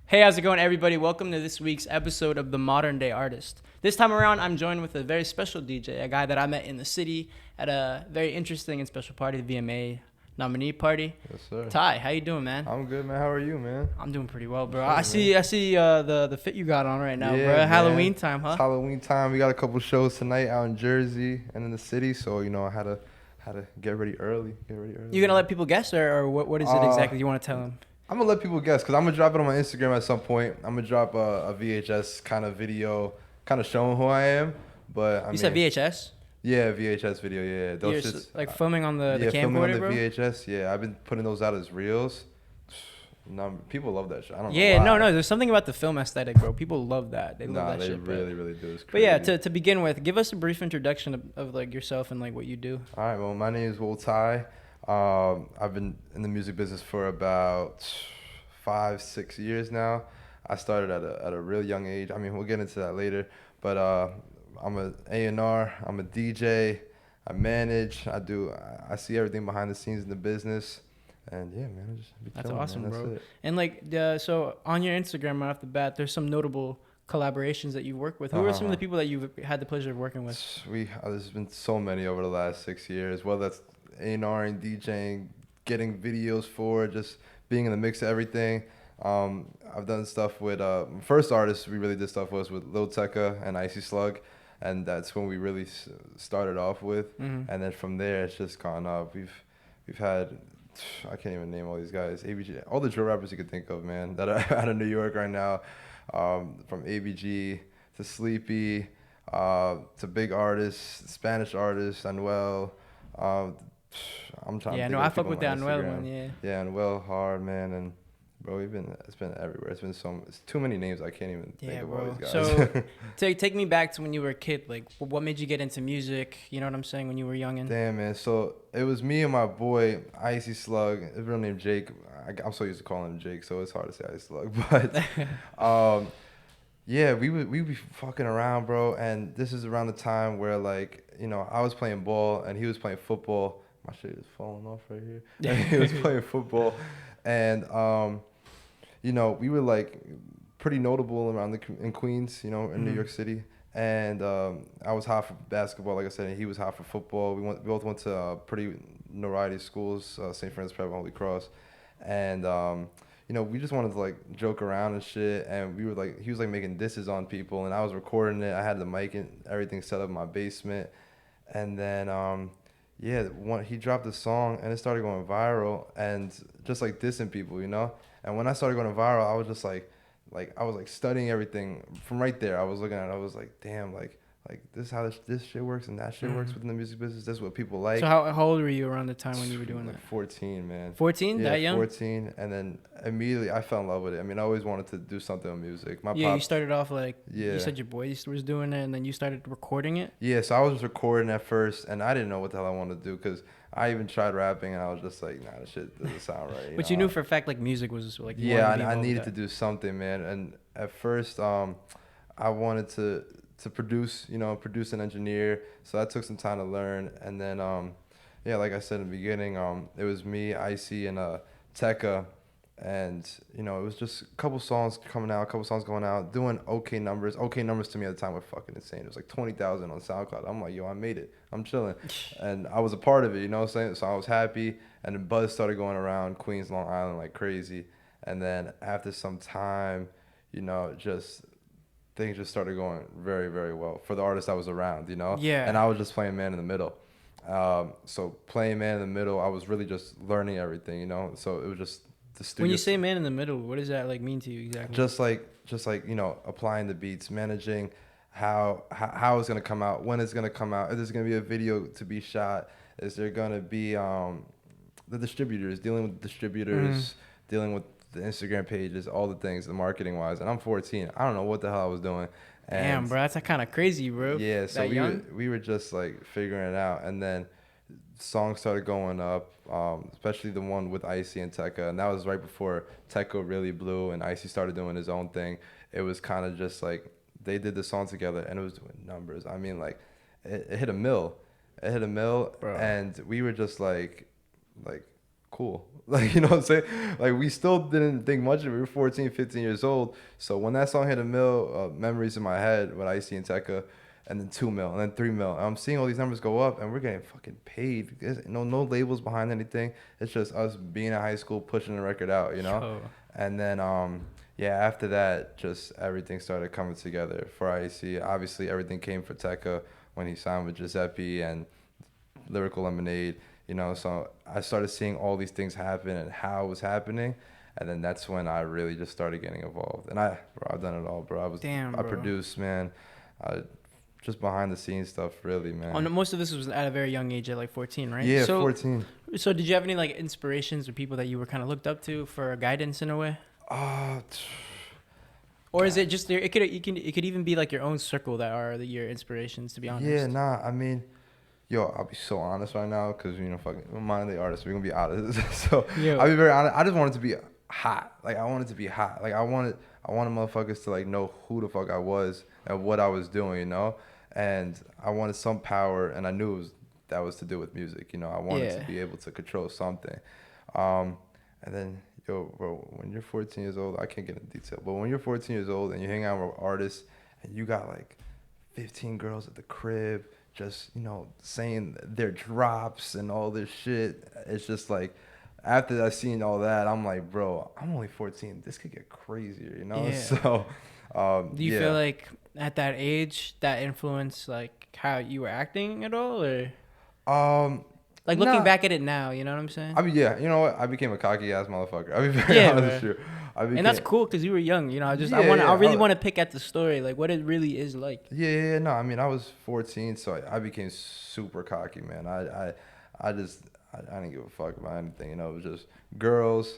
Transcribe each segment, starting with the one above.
Hey, how's it going, everybody? Welcome to this week's episode of the Modern Day Artist. This time around, I'm joined with a very special DJ, a guy that I met in the city at a very interesting and special party, the VMA nominee party. Yes, sir. Ty, how you doing, man? I'm good, man. How are you, man? I'm doing pretty well, bro. Sure, I see man. the fit you got on right now, Yeah, bro. man. Halloween time, It's huh? Halloween time. We got a couple shows tonight out in Jersey and in the city, so I had to get ready early. You gonna let people guess, or what is it exactly you want to tell them? I'm gonna let people guess because I'm gonna drop it on my Instagram at some point. I'm gonna drop a VHS kind of video, kind of showing who I am. But You said VHS? Yeah, VHS video. Yeah, You're those shits. like filming on the filming on camcorder, the bro? VHS. Yeah, I've been putting those out as reels. People love that shit. I don't know Yeah, why. no. There's something about the film aesthetic, bro. People love that. They love Nah, that they shit, bro. really do. It's crazy. But yeah, to begin with, give us a brief introduction of like yourself and like what you do. All right, well, my name is Woahhttyyy. I've been in the music business for about 5-6 years now. I started at a real young age. I mean, we'll get into that later. But I'm an A&R. I'm a DJ. I manage. I see everything behind the scenes in the business. And yeah, man, I just be That's chilling, awesome, man. bro. That's it. And like, so on your Instagram right off the bat, there's some notable collaborations that you work with. Who are some of the people that you've had the pleasure of working with? There's been so many over the last 6 years. Whether that's A&R and DJing, getting videos for, just being in the mix of everything. I've done stuff with first artist we really did stuff was with Lil Tecca and IcySlug, and that's when we really started off with. Mm-hmm. And then from there it's just gone up. We've had, I can't even name all these guys. ABG, all the drill rappers you could think of, man, that are out of New York right now. From ABG to Sleepy, to big artists, Spanish artists, Anuel. I'm trying. Yeah, to no, think I of fuck people with on the my Anuel Instagram. one, yeah. Yeah, Anuel hard, man, and bro, it's been everywhere. It's too many names. I can't even think of all these guys. So take me back to when you were a kid. Like, what made you get into music? You know what I'm saying? When you were young and Damn, man. So it was me and my boy IcySlug. His real name Jake. I'm so used to calling him Jake, so it's hard to say IcySlug. But yeah, we would be fucking around, bro. And this is around the time where I was playing ball and he was playing football. My shit is falling off right here. And he was playing football, and we were like pretty notable around in Queens, in New York City. And I was hot for basketball, like I said, and he was hot for football. We both went to pretty notoriety schools, St. Francis Prep, Holy Cross, and we just wanted to like joke around and shit. And he was like making disses on people, and I was recording it. I had the mic and everything set up in my basement, and then he dropped a song and it started going viral, and just like dissing people, And when I started going viral, I was just like I was like studying everything from right there. I was looking at it, I was like, damn, like this is how this shit works and that shit works within the music business. This is what people like. So how old were you around the time when you were doing like that? 14, man. 14? Yeah, That young? 14, and then immediately I fell in love with it. I mean, I always wanted to do something with music. You started off like, Yeah. you said your boy was doing it, and then you started recording it? Yeah, so I was recording at first, and I didn't know what the hell I wanted to do because I even tried rapping, and I was just like, nah, this shit doesn't sound right. But you knew for a fact like music was like. You Yeah, wanted to be I involved with needed that. to do something, man. And at first, I wanted to produce, produce and engineer. So that took some time to learn. And then, like I said in the beginning, it was me, Icy, and Tecca. And, it was just a couple songs coming out, a couple songs going out, doing okay numbers. Okay numbers to me at the time were fucking insane. It was like 20,000 on SoundCloud. I'm like, yo, I made it. I'm chilling. And I was a part of it, you know what I'm saying? So I was happy. And then buzz started going around Queens, Long Island like crazy. And then after some time, just things just started going very, very well for the artists I was around, Yeah. And I was just playing man in the middle. So playing man in the middle, I was really just learning everything, So it was just the studio. When you say man in the middle, what does that like mean to you exactly? Just like applying the beats, managing how it's gonna come out, when it's gonna come out, if there's gonna be a video to be shot, is there gonna be the distributors, dealing with distributors, dealing with the Instagram pages, all the things, the marketing wise. And I'm 14. I don't know what the hell I was doing. And damn, bro, that's kind of crazy, bro. yeah, so that we were just like figuring it out, and then songs started going up, especially the one with Icy and Tecca, and that was right before Tecca really blew and Icy started doing his own thing. It was kind of just like they did the song together, and it was doing numbers. I mean, like it hit a mill, Bro. and we were just like cool. Like, you know what I'm saying? Like, we still didn't think much of it. We were 14, 15 years old. So when that song hit a mil, memories in my head with Icy and Tecca, and then 2 mil, and then 3 mil. I'm seeing all these numbers go up, and we're getting fucking paid. There's no labels behind anything. It's just us being in high school, pushing the record out, you know? Yo. And then, yeah, after that, just everything started coming together for Icy. Obviously, everything came for Tecca when he signed with Giuseppe and Lyrical Lemonade, you know. So I started seeing all these things happen and how it was happening, and then that's when I really just started getting involved. And I've done it all, bro. Damn, I bro. produced, man. Just behind the scenes stuff, really, man. Most of this was at a very young age, at like 14, right? Yeah, so, 14. So did you have any like inspirations or people that you were kind of looked up to for guidance in a way? Uh, Or is it just it could even be like your own circle that are your inspirations, to be honest? yeah, nah. I mean, yo, I'll be so honest right now, cause you know, fucking, we're ModernDayArtists. We're gonna be out of this. So Yo. I'll be very honest. I just wanted to be hot. Like, I wanted to be hot. Like, I wanted motherfuckers to like know who the fuck I was and what I was doing, you know. And I wanted some power, and I knew that was to do with music. You know, I wanted to be able to control something. And then, yo, bro, when you're 14 years old, I can't get into detail, but when you're 14 years old and you hang out with artists and you got like 15 girls at the crib, just, you know, saying their drops and all this shit, it's just like, after I seen all that, I'm like, bro, I'm only 14. This could get crazier, you know? Yeah. So, do you feel like at that age that influenced like how you were acting at all, or like looking back at it now, you know what I'm saying? I mean, yeah, you know what? I became a cocky ass motherfucker. I'll be very honest with you. And that's cool because you were young, you know. I really want to pick at the story, like what it really is like. Yeah, no. I mean, I was 14, so I became super cocky, man. I didn't give a fuck about anything. You know, it was just girls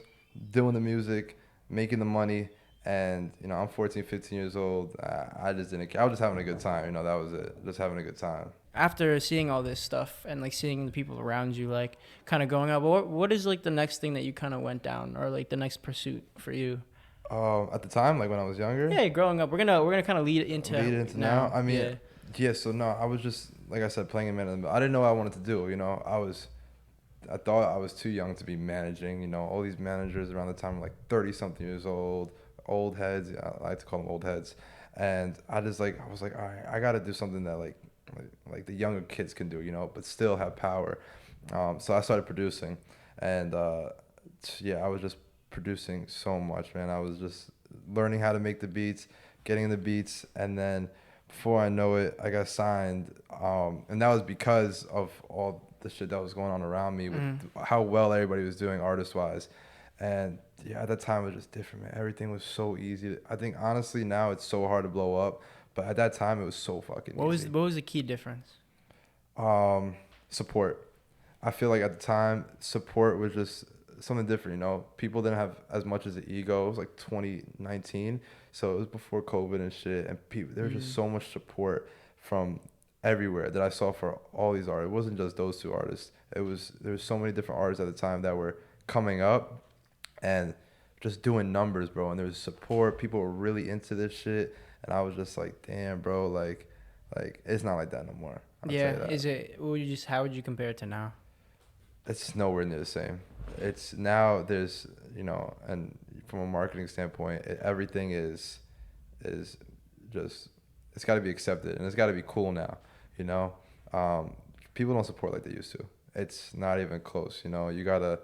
doing the music, making the money, and you know, I'm 14, 15 years old. I just didn't care. I was just having a good time. You know, that was it. Just having a good time. After seeing all this stuff and like seeing the people around you like kind of going up, what is like the next thing that you kind of went down, or like the next pursuit for you? At the time, like when I was younger. Yeah, growing up, we're gonna kind of lead into now. I mean, yeah. So no, I was just, like I said, playing in Man in the Middle. I didn't know what I wanted to do. You know, I thought I was too young to be managing. You know, all these managers around the time were like 30 something years old, old heads. I like to call them old heads. And I was like, all right, I got to do something that like the younger kids can do, you know, but still have power. So I started producing, and yeah, I was just producing so much, man. I was just learning how to make the beats, getting the beats, and then before I know it, I got signed. And that was because of all the shit that was going on around me with how well everybody was doing artist-wise. And yeah, at that time it was just different, man. Everything was so easy. I think honestly now it's so hard to blow up. But at that time, it was so fucking easy. What was the key difference? Support. I feel like at the time, support was just something different, you know? People didn't have as much as an ego. It was like 2019, so it was before COVID and shit. And there was just so much support from everywhere that I saw for all these artists. It wasn't just those two artists. There was so many different artists at the time that were coming up and just doing numbers, bro. And there was support. People were really into this shit. And I was just like, damn, bro, like it's not like that no more. Is it? How would you compare it to now? It's nowhere near the same. It's now there's, you know, and from a marketing standpoint, everything is just, it's got to be accepted and it's got to be cool now, you know. People don't support like they used to. It's not even close, you know. You gotta,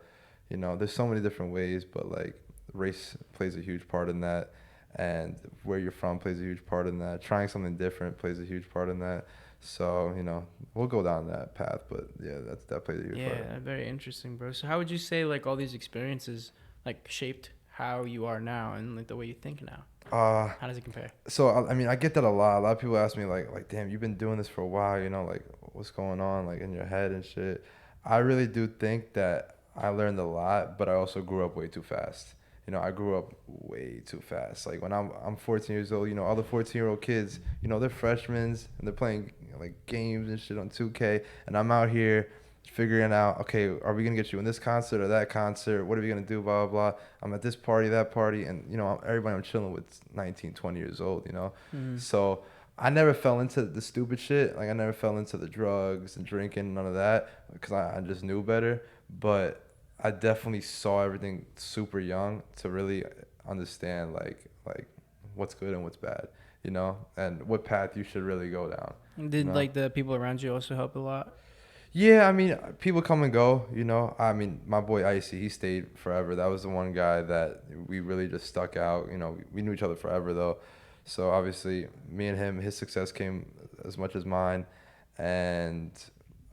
you know, there's so many different ways, but like race plays a huge part in that. And where you're from plays a huge part in that. Trying something different plays a huge part in that. So, you know, we'll go down that path, but yeah, that plays a huge part. Yeah, very interesting, bro. So how would you say like all these experiences like shaped how you are now and like the way you think now? How does it compare? So I mean, I get that a lot. A lot of people ask me like, damn, you've been doing this for a while, you know, like what's going on like in your head and shit. I really do think that I learned a lot, but I also grew up way too fast. You know, I grew up way too fast. Like when I'm 14 years old, you know, all the 14-year-old kids, you know, they're freshmen and they're playing like games and shit on 2K, and I'm out here figuring out, okay, are we gonna get you in this concert or that concert? What are we gonna do? Blah blah blah. I'm at this party, that party, and you know, everybody I'm chilling with 19, 20 years old. You know, so I never fell into the stupid shit. Like I never fell into the drugs and drinking, none of that, because I just knew better. But I definitely saw everything super young to really understand like what's good and what's bad, you know, and what path you should really go down. You Did know? like the people around you also help a lot? Yeah, I mean, people come and go, you know. I mean, my boy Icy, he stayed forever. That was the one guy that we really just stuck out. You know, we knew each other forever though. So obviously, me and him, his success came as much as mine. And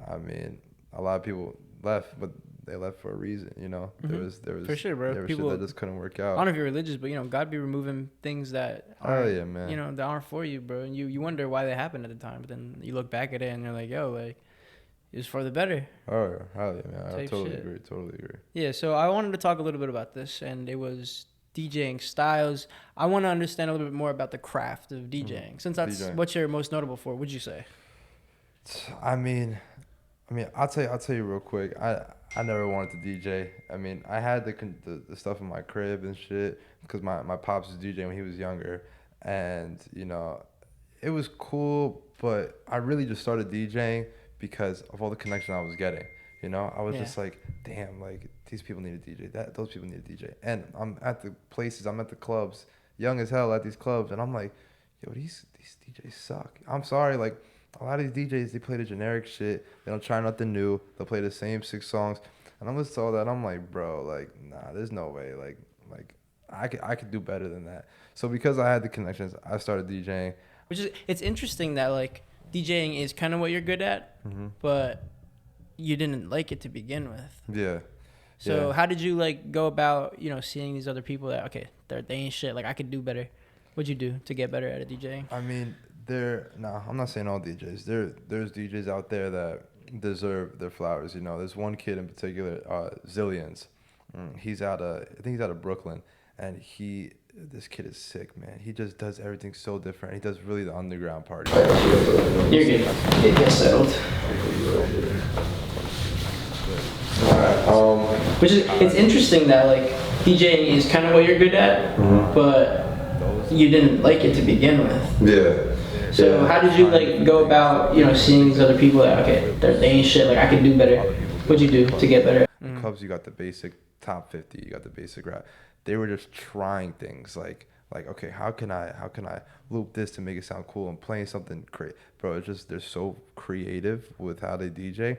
I mean, a lot of people left, but they left for a reason, you know. There Hmm. was there For was sure, bro. there was shit People, that just couldn't work I don't out. know if you're religious, but God be removing things that Oh aren't, yeah, man. that aren't for you, bro. And you wonder why they happened at the time, but then you look back at it and you're like, yo, like it's for the better Oh, hell yeah, man. I type totally shit. agree. Totally agree. Yeah. So I wanted to talk a little bit about this, and it was DJing styles. I want to understand a little bit more about the craft of DJing, since that's DJ. what you're most notable for. Would you say? I mean, I'll tell you real quick. I never wanted to DJ. I mean, I had the stuff in my crib and shit because my pops was DJing when he was younger, and you know, it was cool. But I really just started DJing because of all the connection I was getting. You know, I was Yeah. just like, damn, like these people need a DJ. Those people need a DJ. And I'm at the places, I'm at the clubs, young as hell at these clubs, and I'm like, yo, these DJs suck. I'm sorry, like a lot of these DJs, they play the generic shit. They don't try nothing new. They'll play the same 6 songs. And I'm listening to all that. I'm like, bro, like, nah, there's no way. Like, I could do better than that. So because I had the connections, I started DJing. Which is it's interesting that like DJing is kind of what you're good at, Hmm. but you didn't like it to begin with. Yeah, So yeah. how did you like go about seeing these other people that okay they ain't shit, like I could do better? What'd you do to get better at DJing? I mean, I'm not saying all DJs. There's DJs out there that deserve their flowers. You know, there's one kid in particular, Zillions. I think he's out of Brooklyn, and this kid is sick, man. He just does everything so different. He does really the underground party. You're good. Get settled. Which is it's interesting that like DJing is kind of what you're good at, but you didn't like it to begin with. Yeah. So how did you like go about seeing these other people that okay they ain't shit, like I could do better? What'd you do to get better? The clubs, you got the basic top 50, you got the basic rap. They were just trying things like okay, how can I loop this to make it sound cool and playing something great, bro. It's just they're so creative with how they DJ,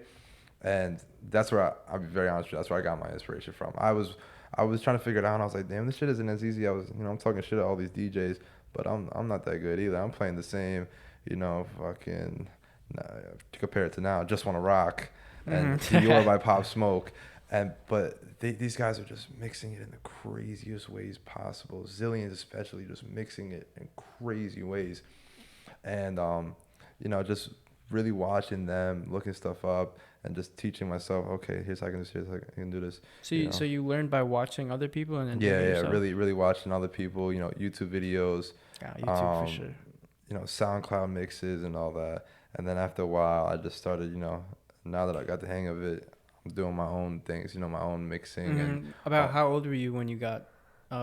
and that's where I'll be very honest with you, that's where I got my inspiration from. I was trying to figure it out, and I was like, damn, this shit isn't as easy. I'm talking shit at all these DJs, but I'm not that good either. I'm playing the same, fucking. To compare it to now, Just Wanna Rock and Dior by Pop Smoke, but these guys are just mixing it in the craziest ways possible. Zillions especially just mixing it in crazy ways, and just really watching them, looking stuff up, and just teaching myself. Okay, here's how I can do this. Here's how I can do this. So you learned by watching other people and then doing it Yeah, yourself? really, really watching other people. YouTube videos, Yeah, YouTube for sure. SoundCloud mixes and all that. And then after a while, I just started, now that I got the hang of it, I'm doing my own things, my own mixing. And About how old were you when you got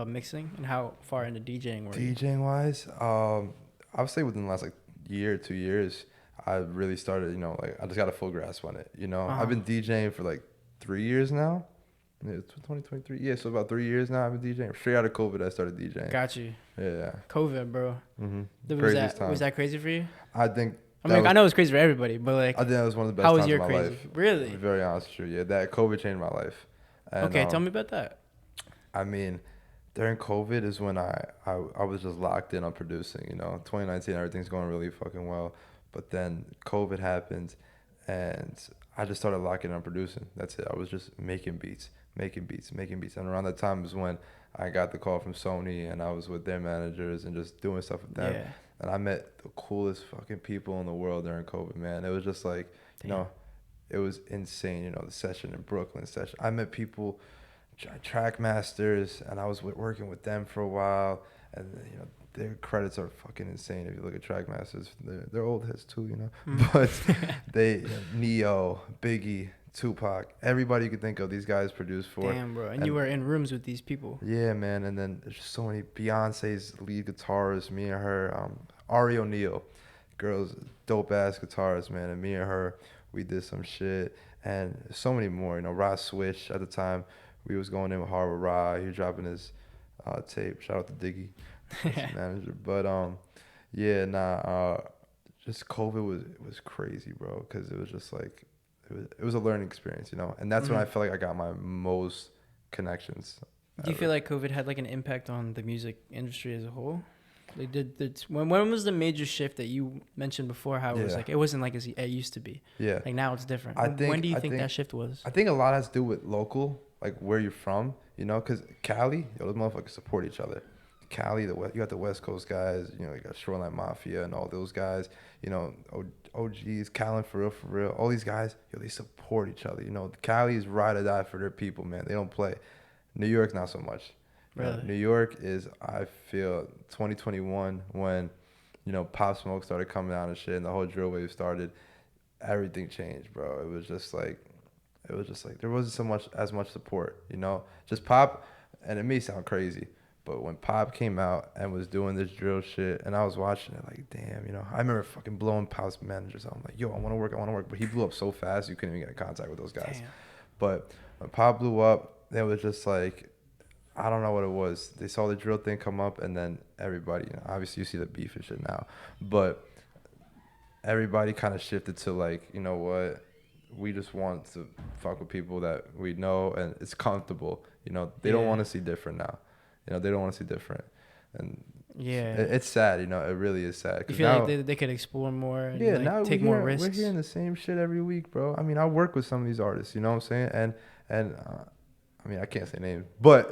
mixing, and how far into DJing were you? DJing wise, I would say within the last like year, 2 years, I really started, like I just got a full grasp on it. I've been DJing for like 3 years now. Yeah, it's 2023. Yeah, so about 3 years now I've been DJing. Straight out of COVID, I started DJing. Got you. Yeah. COVID, bro. Mm-hmm. Was that crazy for you? I think. I know it's crazy for everybody, but like, I think that was one of the best how was times your of my crazy? life. Really? To be very honest with you, yeah, that COVID changed my life. And, Okay, tell me about that. I mean, during COVID is when I was just locked in on producing. 2019, everything's going really fucking well, but then COVID happened, and I just started locking in on producing. That's it. I was just making beats, and around that time was when I got the call from Sony, and I was with their managers and just doing stuff with them. Yeah. And I met the coolest fucking people in the world during COVID, man. It was just like, it was insane. The session in Brooklyn session. I met people, track masters, and I was working with them for a while. And their credits are fucking insane. If you look at track masters, they're old heads too, But they, Neo, Biggie, Tupac, everybody you could think of, these guys produced for. Damn, bro. And you were in rooms with these people. Yeah, man. And then there's just so many. Beyonce's lead guitarist, me and her, Ari O'Neil, girls, dope ass guitarist, man. And me and her, we did some shit. and so many more. You know, Ra Switch at the time, we was going in with hard with Ra. He was dropping his tape. Shout out to Diggy, that's his manager. But yeah, just COVID was crazy, bro, because it was just like it was a learning experience, you know, and that's when I felt like I got my most connections. Do you feel like COVID had like an impact on the music industry as a whole? Like when was the major shift that you mentioned before? How it was like it wasn't like as it used to be. Yeah. Like now it's different. When do you think that shift was? I think a lot has to do with local, like where you're from, you know, because Cali, those motherfuckers support each other. Cali, you got the West Coast guys, you know, you got Shoreline Mafia and all those guys, you know, OGs, Callan for real, all these guys, yo, they support each other. You know, Cali is ride or die for their people, man. They don't play. New York, not so much. Really? New York is, I feel, 2021 when, you know, Pop Smoke started coming out and shit, and the whole drill wave started. Everything changed, bro. It was just like there wasn't as much support, you know. Just Pop, and it may sound crazy, but when Pop came out and was doing this drill shit, and I was watching it, like, damn, you know, I remember fucking blowing Pop's managers out. I'm like, yo, I want to work, but he blew up so fast you couldn't even get in contact with those guys. Damn. But when Pop blew up, it was just like, I don't know what it was. They saw the drill thing come up, and then everybody, you know, obviously you see the beef and shit now, but everybody kind of shifted to like, you know what, we just want to fuck with people that we know and it's comfortable. You know, they don't want to see different now. You know, they don't want to see different, and it's sad. You know, it really is sad. You feel like they could explore more. And like now take more risks. We're hearing the same shit every week, bro. I mean, I work with some of these artists. You know what I'm saying? And I mean, I can't say names, but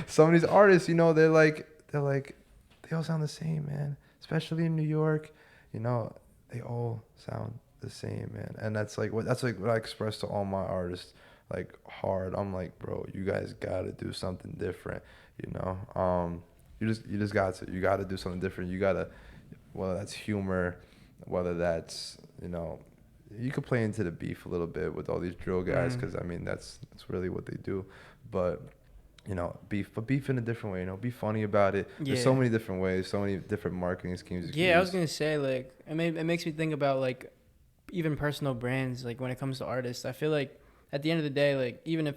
some of these artists, you know, they all sound the same, man. Especially in New York, you know, they all sound the same, man. And that's like what I express to all my artists, like hard. I'm like, bro, you guys gotta do something different, you know. You just got to do something different. You gotta, whether that's humor, whether that's, you know, you could play into the beef a little bit with all these drill guys, because I mean that's really what they do. But you know, beef in a different way. You know, be funny about it. Yeah. There's so many different ways, so many different marketing schemes. I was gonna say, like, it makes me think about like even personal brands. Like when it comes to artists, I feel like at the end of the day, like even if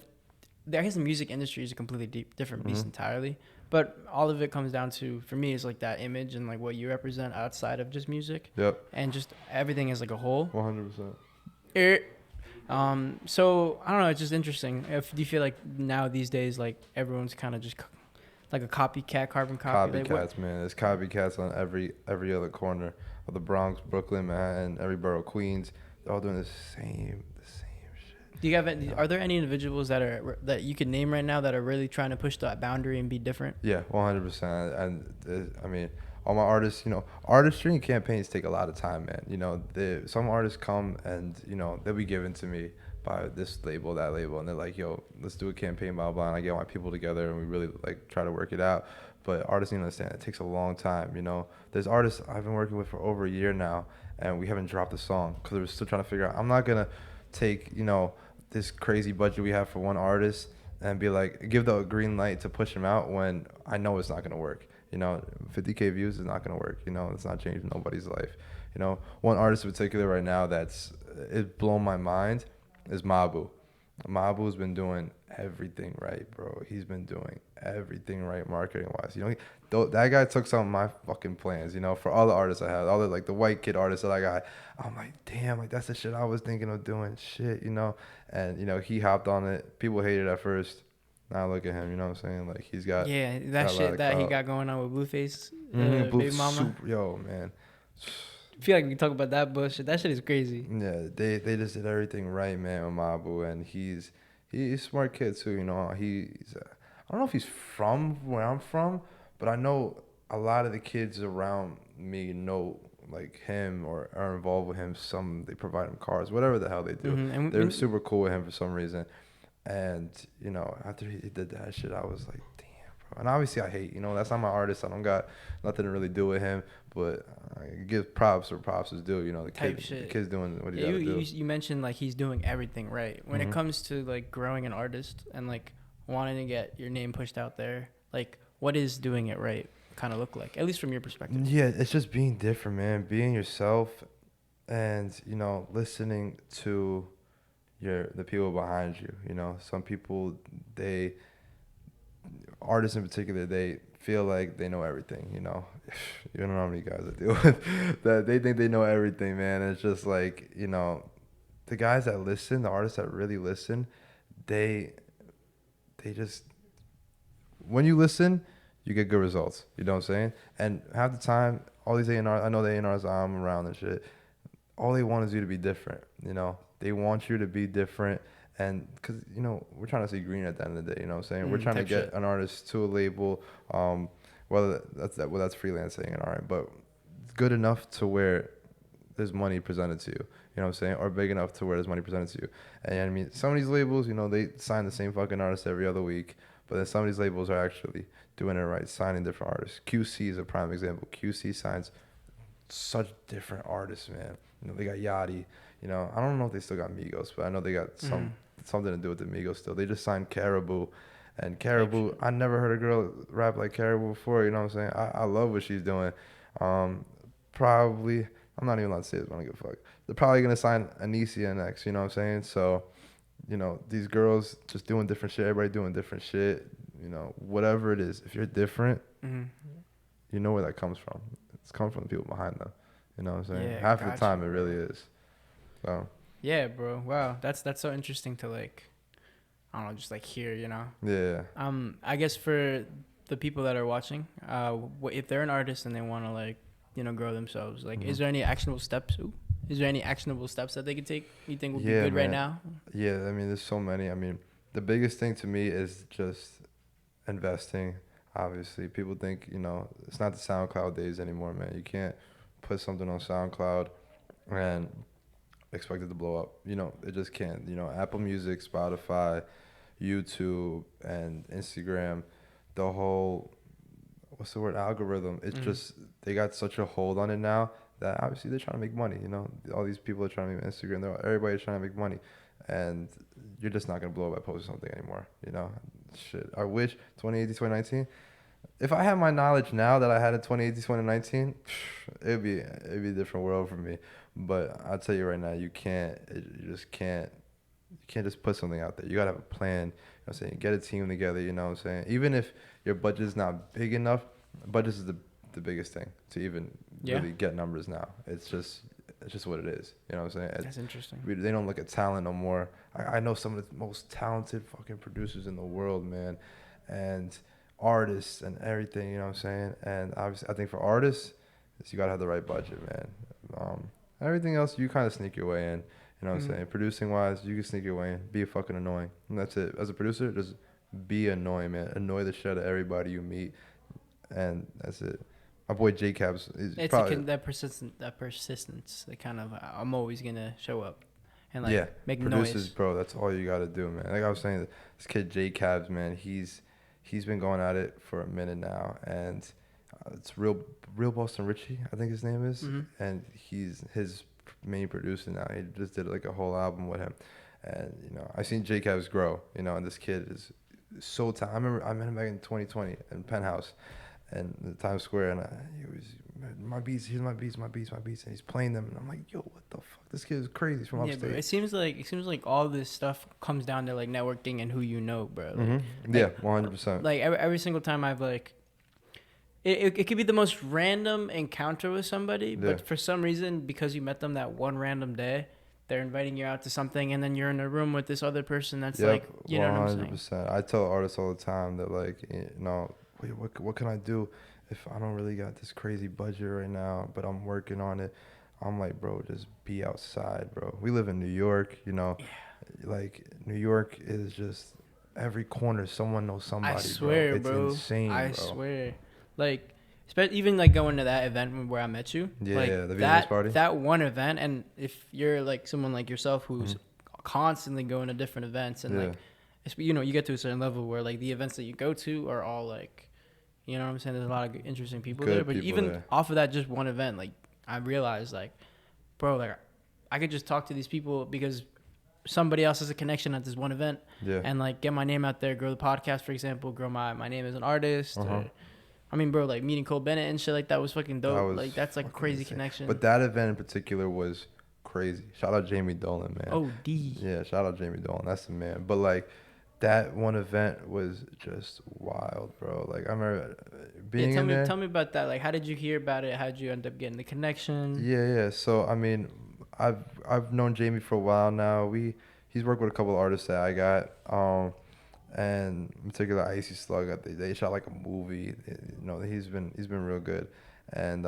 I guess the music industry is a completely different beast entirely, but all of it comes down to, for me, is like that image and like what you represent outside of just music. Yep. And just everything as like a whole. 100%. So I don't know. It's just interesting. Do you feel like now these days, like everyone's kind of just like a copycat, carbon copy? Copycats, man. There's copycats on every other corner of the Bronx, Brooklyn, Manhattan, every borough, Queens. They're all doing the same shit. Do you have? Are there any individuals that you can name right now that are really trying to push that boundary and be different? Yeah, 100%. And I mean, all my artists, you know, artistry and campaigns take a lot of time, man. You know, some artists come and, you know, they'll be given to me by this label, that label, and they're like, yo, let's do a campaign, blah, blah, and I get my people together and we really, like, try to work it out. But artists need to understand it takes a long time, you know. There's artists I've been working with for over a year now, and we haven't dropped a song because we're still trying to figure out. I'm not going to take, you know, this crazy budget we have for one artist and be like, give the green light to push him out when I know it's not going to work. You know, 50K views is not going to work. You know, it's not changing nobody's life. You know, one artist in particular right now it's blown my mind is Mabu. Mabu's been doing everything right, bro. He's been doing everything right marketing-wise. You know, that guy took some of my fucking plans, you know, for all the artists I had, all the, like, the white kid artists that I got. I'm like, damn, like, that's the shit I was thinking of doing, shit, you know. And, you know, he hopped on it. People hated it at first. Now look at him, you know what I'm saying? Like, he's got... Yeah, that shit that he got going on with Blueface, Baby Mama. Yo, man. I feel like we can talk about that bullshit. That shit is crazy. Yeah, they just did everything right, man, with Mabu. And he's a smart kid, too, you know. He's... I don't know if he's from where I'm from, but I know a lot of the kids around me know, like, him or are involved with him. They provide him cars, whatever the hell they do. And they're super cool with him for some reason. And, you know, after he did that shit, I was like, damn, bro. And obviously I hate, you know, that's not my artist. I don't got nothing to really do with him. But I give props where props is due. You know, the kid's doing what he gotta do. You mentioned, like, he's doing everything right. When it comes to, like, growing an artist and, like, wanting to get your name pushed out there, like, what is doing it right kind of look like, at least from your perspective? Yeah, it's just being different, man. Being yourself and, you know, listening to the people behind you. You know, some people, artists in particular, they feel like they know everything. You know, you don't know how many guys I deal with that they think they know everything, man. And it's just like, you know, the guys that listen, the artists that really listen, they just, when you listen, you get good results. You know what I'm saying? And half the time, all these A&Rs, I know the A&Rs I'm around and shit, all they want is you to be different. You know, they want you to be different. And because, you know, we're trying to see green at the end of the day. You know what I'm saying? We're trying to get an artist to a label, whether that's freelancing and art, but it's good enough to where there's money presented to you. You know what I'm saying? Or big enough to where there's money presented to you. And I mean, some of these labels, you know, they sign the same fucking artist every other week. But then some of these labels are actually doing it right, signing different artists. QC is a prime example. QC signs such different artists, man. You know, they got Yachty. You know, I don't know if they still got Migos, but I know they got something to do with the Migos still. They just signed Caribou. And Caribou, I never heard a girl rap like Caribou before. You know what I'm saying? I love what she's doing. Probably, I'm not even allowed to say this, but I don't give a fuck. They're probably going to sign Anicia next, you know what I'm saying? So, you know, these girls just doing different shit. Everybody doing different shit. You know, whatever it is. If you're different, you know where that comes from. It's coming from the people behind them. You know what I'm saying? Yeah, Half the time, it really is. So. Yeah, bro. Wow, that's so interesting to like, I don't know, just like hear, you know. Yeah. I guess for the people that are watching, if they're an artist and they want to like, you know, grow themselves, like, is there any actionable steps? Is there any actionable steps that they could take? You think would be good right now? Yeah, I mean, there's so many. I mean, the biggest thing to me is just investing. Obviously, people think, you know, it's not the SoundCloud days anymore, man. You can't put something on SoundCloud and expect it to blow up. You know, it just can't. You know, Apple Music, Spotify, YouTube, and Instagram, the whole, what's the word, algorithm, it's just, they got such a hold on it now that obviously they're trying to make money. You know, all these people are trying to make Instagram. Everybody's trying to make money. And you're just not going to blow up by posting something anymore. You know, shit. I wish 2018, 2019, if I had my knowledge now that I had in 2018, 2019, it'd be a different world for me. But I'll tell you right now, you just can't just put something out there. You got to have a plan. You know what I'm saying? Get a team together, you know what I'm saying? Even if your budget's not big enough, budget is the biggest thing to even really get numbers now. It's just what it is. You know what I'm saying? That's interesting. They don't look at talent no more. I know some of the most talented fucking producers in the world, man, and artists and everything. You know what I'm saying? And obviously, I think for artists, you gotta have the right budget, man. Everything else, you kind of sneak your way in. You know what I'm saying? Producing wise, you can sneak your way in. Be fucking annoying, and that's it. As a producer, just be annoying, man. Annoy the shit out of everybody you meet, and that's it. My boy J Cabs is probably that persistence. That kind of, I'm always gonna show up, and like make producers, noise. bro. That's all you gotta do, man. Like I was saying, this kid J Cabs, man. He's been going at it for a minute now, and it's real Boston Richie, I think his name is, and he's his main producer now. He just did like a whole album with him, and you know, I've seen J Cabs grow, you know, and this kid is so talented. I remember I met him back in 2020 in Penthouse and the Times Square, and he was, my beats, here's my beats, and he's playing them, and I'm like, yo, what the fuck, this kid is crazy. He's from upstate. Bro, it seems like all this stuff comes down to like networking and who you know, bro. Like, yeah, 100%. Like every single time I've like, it could be the most random encounter with somebody, but for some reason, because you met them that one random day, they're inviting you out to something, and then you're in a room with this other person that's like, you know what I'm saying? 100%. I tell artists all the time that, like, you know, wait, what can I do if I don't really got this crazy budget right now, but I'm working on it? I'm like, bro, just be outside, bro. We live in New York, you know. Like, New York is just every corner someone knows somebody, I swear, bro. It's insane, bro. I swear. Like, even like going to that event where I met you. Yeah, like, the Vietnamese party. That one event, and if you're like someone like yourself who's constantly going to different events, and like, you know, you get to a certain level where like the events that you go to are all like, you know what I'm saying? There's a lot of interesting people there. But even off of that just one event, like, I realized like, bro, like, I could just talk to these people because somebody else has a connection at this one event, and like get my name out there, grow the podcast, for example, grow my name as an artist. Or, I mean, bro, like meeting Cole Bennett and shit like that was fucking dope. That's like a crazy connection. But that event in particular was crazy. Shout out Jamie Dolan, man. Oh, D. Yeah, shout out Jamie Dolan. That's the man. But like, that one event was just wild, bro. Like I remember being in there. Tell me about that. Like, how did you hear about it? How did you end up getting the connection? Yeah. So I mean, I've known Jamie for a while now. He's worked with a couple of artists that I got. And in particular IcySlug, they shot like a movie. You know, he's been real good. And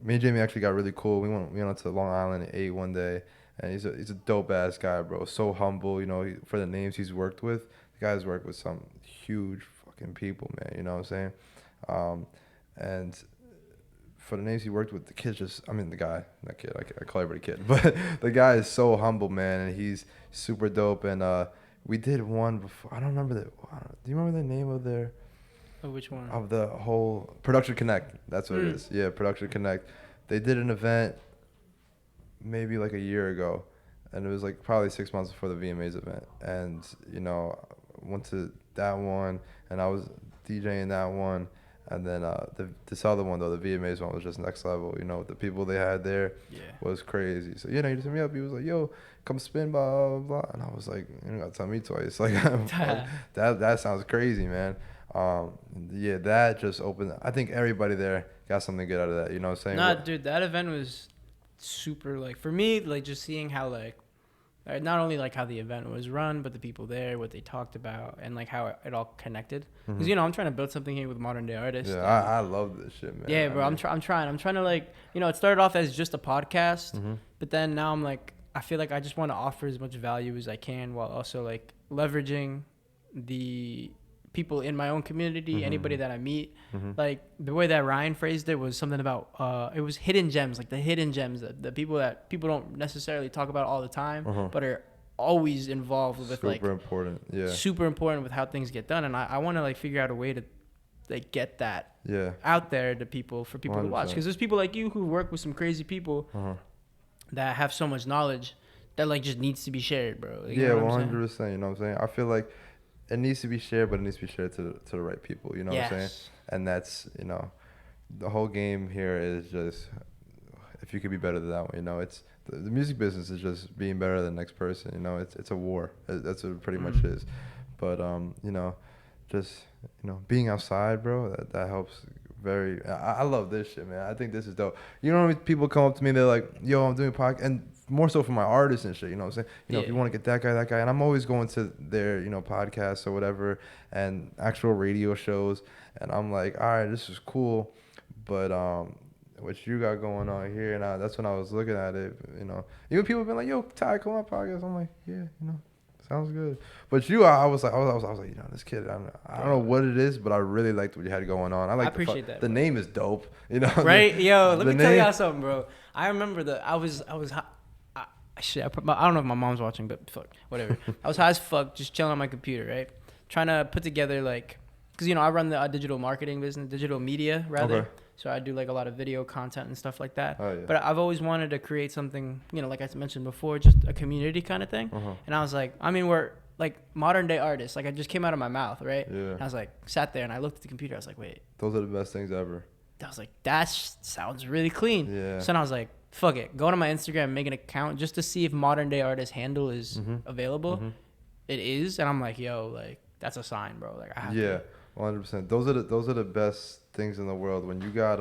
me and Jamie actually got really cool. We went to Long Island and ate one day. And he's a dope ass guy, bro. So humble, you know, for the names he's worked with. The guy's worked with some huge fucking people, man. You know what I'm saying? And for the names he worked with, the guy, not kid, I call everybody kid, but the guy is so humble, man, and he's super dope. And we did one before. I don't remember do you remember the name of their? Oh, which one? Of the whole Production Connect. That's what it is. Yeah, Production Connect. They did an event maybe like a year ago, and it was like probably 6 months before the VMAs event. And you know, went to that one, and I was DJing that one. And then this other one though, the VMAs one was just next level. You know, the people they had there was crazy. So you know, he just hit me up. He was like, "Yo, come spin, blah blah blah." And I was like, "You don't gotta tell me twice." Like, that sounds crazy, man. Yeah, that just opened. I think everybody there got something good out of that. You know what I'm saying? Nah, dude, that event was super. Like for me, like just seeing how like. Not only like how the event was run, but the people there, what they talked about, and like how it all connected. Because you know, I'm trying to build something here with Modern Day Artists. Yeah, I love this shit, man. Yeah, bro, I'm trying to like, you know, it started off as just a podcast, but then now I'm like, I feel like I just want to offer as much value as I can while also like leveraging the people in my own community, anybody that I meet. Like the way that Ryan phrased it was something about it was hidden gems, like the hidden gems, the people that people don't necessarily talk about all the time, but are always involved with super important. Yeah, super important with how things get done. And I want to like figure out a way to like get that out there to people, for people 100%. To watch, because there's people like you who work with some crazy people that have so much knowledge that like just needs to be shared, bro. Like, yeah, 100%. You know what I'm saying? I feel like it needs to be shared, but it needs to be shared to the right people. You know what I'm saying? And that's, you know, the whole game here is just, if you could be better than that one, you know, it's the music business is just being better than the next person. You know, it's a war. That's what it pretty much is. But you know, just, you know, being outside, bro, that helps. I love this shit, man. I think this is dope. You know, when people come up to me, they're like, "Yo, I'm doing a podcast," and more so for my artists and shit. You know what I'm saying? You know, if you want to get that guy, and I'm always going to their, you know, podcasts or whatever, and actual radio shows, and I'm like, all right, this is cool, but what you got going on here? And that's when I was looking at it. You know, even people have been like, "Yo, Ty, come on my podcast." I'm like, yeah, you know. Sounds good. But I was like, you know, this kid, I don't know what it is, but I really liked what you had going on. I appreciate that. The name is dope, you know. Right? Yo, let me tell y'all something, bro. I remember shit, I don't know if my mom's watching, but fuck, whatever. I was high as fuck, just chilling on my computer, right? Trying to put together like, because you know, I run the digital marketing business, digital media rather. Okay. So I do like a lot of video content and stuff like that. Oh, yeah. But I've always wanted to create something, you know, like I mentioned before, just a community kind of thing. And I was like, I mean, we're like modern day artists. Like, it just came out of my mouth, right? Yeah. And I was like, sat there and I looked at the computer. I was like, wait. Those are the best things ever. I was like, that sounds really clean. Yeah. So then I was like, fuck it. Go to my Instagram, make an account just to see if Modern Day Artist handle is available. It is. And I'm like, yo, like, that's a sign, bro. Like, I have to. 100%. Those are the best things in the world. When you got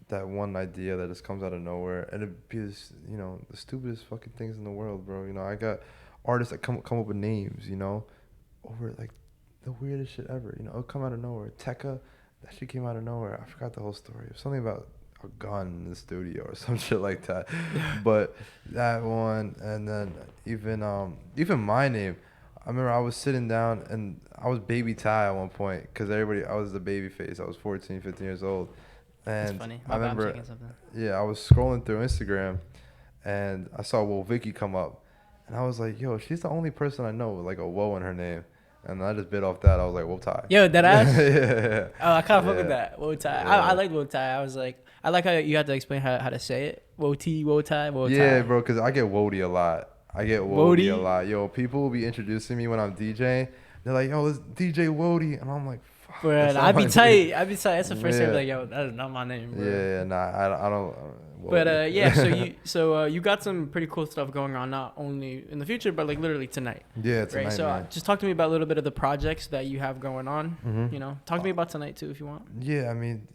that one idea that just comes out of nowhere, and it be this, you know, the stupidest fucking things in the world, bro. You know, I got artists that come up with names, you know, over like the weirdest shit ever. You know, it'll come out of nowhere. Tecca, that shit came out of nowhere. I forgot the whole story. It was something about a gun in the studio or some shit like that. But that one, and then even my name. I remember I was sitting down and I was Baby Ty at one point because I was the baby face. I was 14, 15 years old. And that's funny. I remember, I was scrolling through Instagram and I saw Woahhttyyy come up. And I was like, yo, she's the only person I know with like a woah in her name. And I just bit off that. I was like, Woahhttyyy. Yo, that ass? Yeah. Oh, I kind of fuck with that. Woahhttyyy. Yeah. I like Woahhttyyy. I was like, I like how you had to explain how to say it. Woahhttyyy, Woahhttyyy. Yeah, bro, because I get Woahhttyyy a lot. Woahhttyyy a lot. Yo, people will be introducing me when I'm DJing. They're like, yo, let's DJ Woahhttyyy. And I'm like, But I'd be tight. I'd be tight. That's the first thing I'd be like, yo, that is not my name, bro. Yeah, nah, I don't. But yeah, so you got some pretty cool stuff going on, not only in the future, but like literally tonight. Yeah, tonight, right? So man. just talk to me about a little bit of the projects that you have going on. Mm-hmm. You know, talk to me about tonight too, if you want. Yeah, I mean,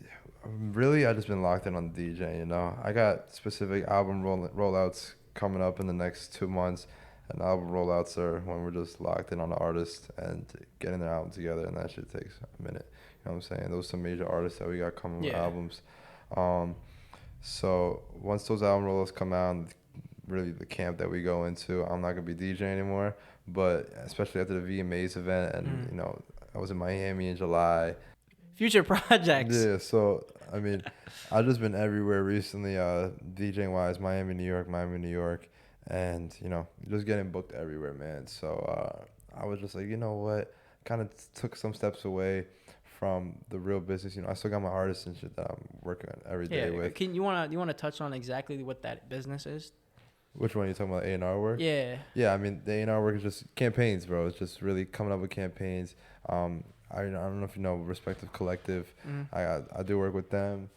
really, I just been locked in on DJ. You know, I got specific album rollouts coming up in the next 2 months, and album rollouts are when we're just locked in on the artist and getting their album together, and that shit takes a minute. You know what I'm saying? Those are some major artists that we got coming with albums. So once those album rollouts come out, really the camp that we go into, I'm not gonna be DJ anymore. But especially after the VMAs event, and you know, I was in Miami in July. Future projects. Yeah, so I mean, I've just been everywhere recently, DJing wise, Miami, New York, and you know, just getting booked everywhere, man. So I was just like, you know what, kind of took some steps away from the real business. You know, I still got my artists and shit that I'm working on every day with. Can you wanna touch on exactly what that business is? Which one are you talking about? A&R work? Yeah. Yeah, I mean, the A&R work is just campaigns, bro. It's just really coming up with campaigns. I don't know if you know Respective Collective. I do work with them.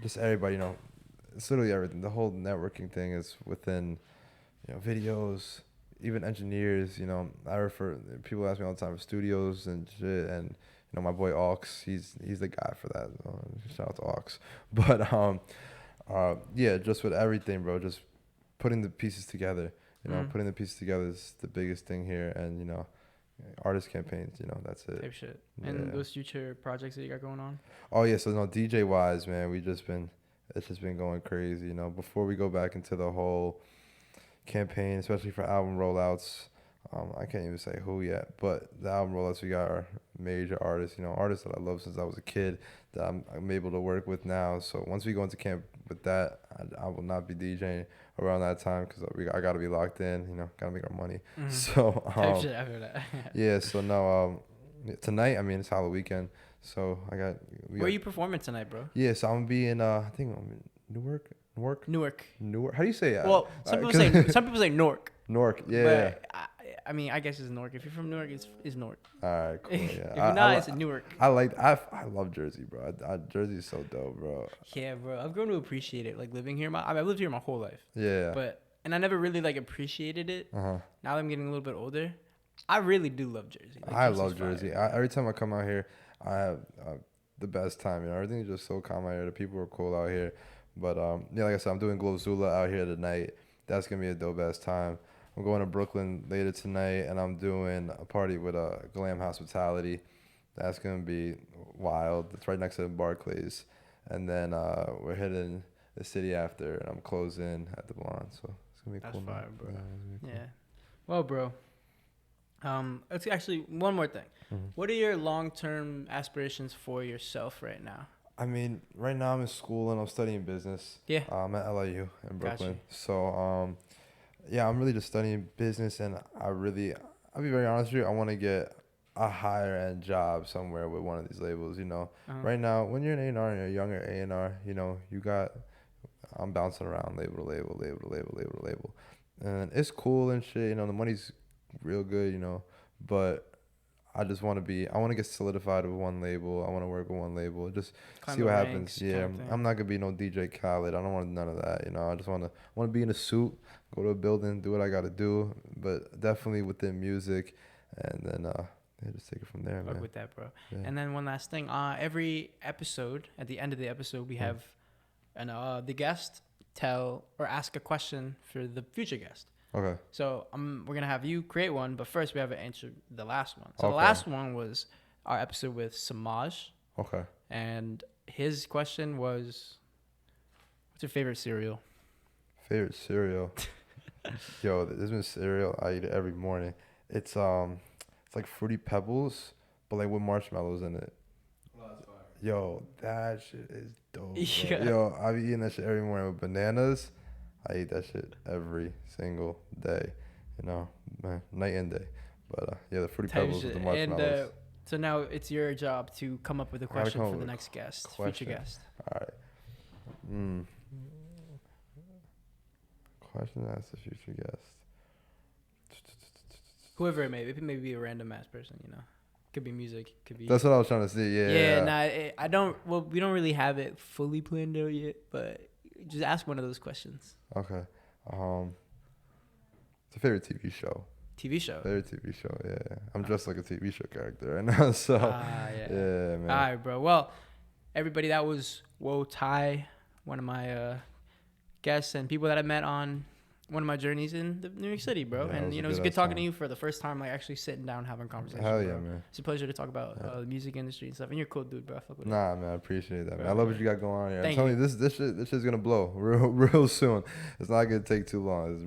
Just everybody, you know, it's literally everything. The whole networking thing is within, you know, videos, even engineers. You know, people ask me all the time for studios and shit, and you know, my boy Aux, he's the guy for that. Shout out to Aux. But yeah, just with everything, bro. Just putting the pieces together. You know, putting the pieces together is the biggest thing here, and you know, artist campaigns. You know, that's it. Type shit. And those future projects that you got going on. Oh yeah, so no, DJ wise, man, it's just been going crazy. You know, before we go back into the whole campaign, especially for album rollouts. I can't even say who yet, but the album rollouts we got are major artists, you know, artists that I love since I was a kid that I'm able to work with now. So once we go into camp with that, I will not be DJing around that time because I got to be locked in, you know, got to make our money. So, Type shit after that. yeah, so no, tonight, I mean, it's Halloween weekend, so Where are you performing tonight, bro? Yeah, so I'm going to be in, I think I'm in Newark. How do you say it? Well, some people say Newark. Newark, yeah. But I mean, I guess it's Newark. If you're from Newark, it's Newark. All right, cool. Yeah. If you're not, it's Newark. I love Jersey, bro. Jersey is so dope, bro. Yeah, bro. I've grown to appreciate it. Like living here, I've lived here my whole life. Yeah. And I never really like appreciated it. Now that I'm getting a little bit older, I really do love Jersey. Like, I love Jersey. Every time I come out here, I have the best time. You know, everything's just so calm out here. The people are cool out here. But yeah, like I said, I'm doing Glozula out here tonight. That's gonna be a dope ass time. I'm going to Brooklyn later tonight, and I'm doing a party with Glam Hospitality. That's gonna be wild. It's right next to Barclays, and then we're hitting the city after, and I'm closing at the Blonde. So it's gonna be cool. That's fire, bro. Yeah. Well, bro. It's actually one more thing. What are your long-term aspirations for yourself right now? I mean, right now I'm in school and I'm studying business. Yeah. I'm at LIU in Brooklyn. Gotcha. So, yeah, I'm really just studying business, and I'll be very honest with you, I want to get a higher end job somewhere with one of these labels, you know. Right now, when you're an A&R and you're a younger A&R, you know, I'm bouncing around label to label. And it's cool and shit, you know, the money's real good, you know, but I want to get solidified with one label. I want to work with one label. Just see what happens. Yeah, I'm not gonna be no DJ Khaled. I don't want none of that. You know, I just want to be in a suit, go to a building, do what I gotta do, but definitely within music, and then just take it from there, man. Work with that, bro. Yeah. And then one last thing. Every episode, at the end of the episode, we have the guest tell or ask a question for the future guest. Okay. So we're gonna have you create one, but first we have to answer the last one. So the last one was our episode with Samaj. Okay. And his question was, "What's your favorite cereal?" Favorite cereal? Yo, there's been cereal I eat it every morning. It's like Fruity Pebbles, but like with marshmallows in it. Oh, that's fire. Yo, that shit is dope. Yeah. Yo, I be eating that shit every morning with bananas. I eat that shit every single day, you know, man, night and day. But yeah, the Fruity Pebbles with the marshmallows. And so now it's your job to come up with a question for the next guest, future guest. All right. Question asked the future guest. Whoever it may be a random ass person, you know. Could be music. Could be. That's what I was trying to see. Yeah. Yeah. Nah, I don't. Well, we don't really have it fully planned out yet, but just ask one of those questions. Okay. It's a favorite TV show. TV show. Favorite TV show. Yeah. I'm dressed like a TV show character right now. So. Yeah. Yeah, man. All right, bro. Well, everybody, that was Woahhttyyy, one of my guests and people that I met on one of my journeys in New York City, bro. Yeah, And, you know, it was good talking to you for the first time, like, actually sitting down having a conversation. Hell yeah, bro. man. It's a pleasure to talk about the music industry and stuff. And you're a cool dude, bro. I fuck with Nah, man, I appreciate that, man. I love what you got going on here. I'm telling you, this shit's gonna blow real soon. It's not gonna take too long.